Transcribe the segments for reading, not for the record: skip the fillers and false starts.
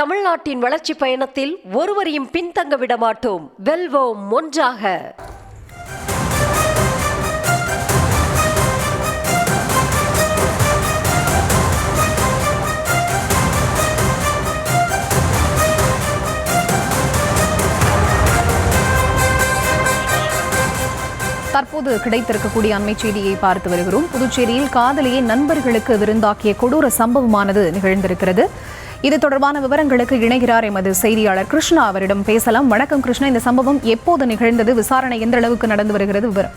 தமிழ்நாட்டின் வளர்ச்சி பயணத்தில் ஒருவரையும் பின்தங்க விட மாட்டோம். வெல்வோம் ஒன்றாக. தற்போது கிடைத்திருக்கக்கூடிய அண்மை செய்தியை பார்த்து வருகிறோம். புதுச்சேரியில் காதலியை நண்பர்களுக்கு விருந்தாக்கிய கொடூர சம்பவமானது நிகழ்ந்திருக்கிறது. இது தொடர்பான விவரங்களுக்கு இணைகிறார் எமது செய்தியாளர் கிருஷ்ணா. அவரிடம் பேசலாம். வணக்கம் கிருஷ்ணா, இந்த சம்பவம் எப்போது நிகழ்ந்தது? விசாரணை எந்த அளவுக்கு நடந்து வருகிறது? விவரம்.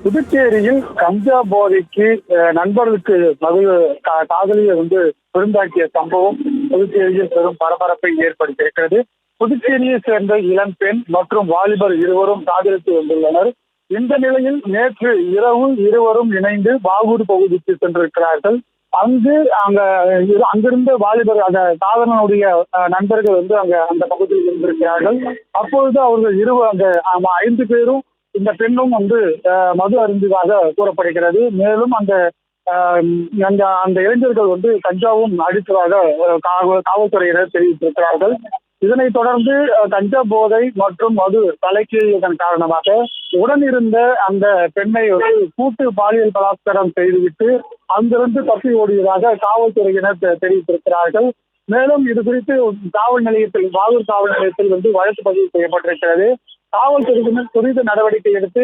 புதுச்சேரியில் கஞ்சா போதைக்கு நண்பர்களுக்கு காதலியை விருந்தாக்கிய சம்பவம் புதுச்சேரியில் பெரும் பரபரப்பை ஏற்படுத்தியிருக்கிறது. புதுச்சேரியை சேர்ந்த இளம் பெண் மற்றும் வாலிபர் இருவரும் காதலித்து வந்துள்ளனர். இந்த நிலையில் நேற்று இரவு இருவரும் இணைந்து பாகூர் பகுதிக்கு சென்றிருக்கிறார்கள். அங்கிருந்த வாலிபர் அந்த காதலனுடைய நண்பர்கள் அந்த பகுதியில் இருந்திருக்கிறார்கள். அப்பொழுது அவர்கள் அந்த 5 பேரும் இந்த பெண்ணும் மது அருந்துவதாக கூறப்படுகிறது. மேலும் அந்த இளைஞர்கள் கஞ்சாவும் அடித்ததாக காவல்துறையினர் தெரிவித்திருக்கிறார்கள். இதனைத் தொடர்ந்து கஞ்சா போதை மற்றும் மது தலைக்கேறியதன் காரணமாக உடனிருந்த அந்த பெண்ணை கூட்டு பாலியல் பலாத்காரம் செய்துவிட்டு அங்கிருந்து தப்பி ஓடியதாக காவல்துறையினர் தெரிவித்திருக்கிறார்கள். மேலும் இது குறித்து பாகூர் காவல் நிலையத்தில் வழக்கு பதிவு செய்யப்பட்டிருக்கிறது. காவல்துறையினர் துரித நடவடிக்கை எடுத்து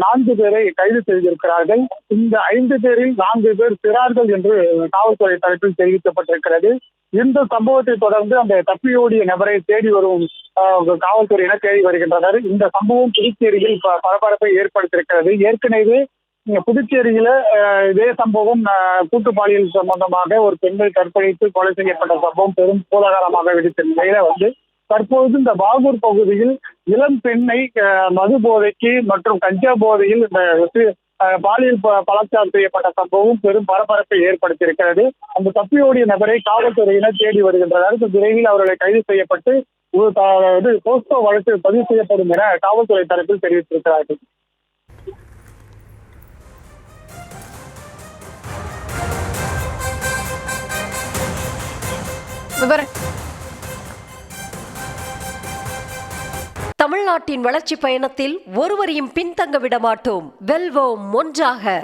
4 பேரை கைது செய்திருக்கிறார்கள். இந்த 5 பேரில் 4 பேர் சிறார்கள் என்று காவல்துறை தரப்பில் தெரிவிக்கப்பட்டிருக்கிறது. இந்த சம்பவத்தை தொடர்ந்து அந்த தப்பியோடிய நபரை தேடி வரும் காவல்துறையினர் தேடி வருகின்றனர். இந்த சம்பவம் புதுச்சேரியில் பரபரப்பை ஏற்படுத்தியிருக்கிறது. ஏற்கனவே புதுச்சேரியில இதே சம்பவம் கூட்டு பாலியல் சம்பந்தமாக ஒரு பெண்ணை கற்பழித்து கொலை செய்யப்பட்ட சம்பவம் பெரும் கோலாகலமாக வெடித்த நிலையில தற்போது இந்த பாகூர் பகுதியில் இளம் பெண்ணை மது போதைக்கு மற்றும் கஞ்சா போதையில் பாலியல் பலாத்காரம் செய்யப்பட்ட சம்பவம் பெரும் பரபரப்பை ஏற்படுத்தியிருக்கிறது. அந்த தப்பியோடிய நபரை காவல்துறையினர் தேடி வருகின்றனர். விரைவில் அவர்களை கைது செய்யப்பட்டு போஸ்கோ வழக்கு பதிவு செய்யப்படும் என காவல்துறை தரப்பில் தெரிவித்திருக்கிறார்கள். தமிழ்நாட்டின் வளர்ச்சி பயணத்தில் ஒருவரையும் பின்தங்க விட மாட்டோம். வெல்வோம் ஒன்றாக.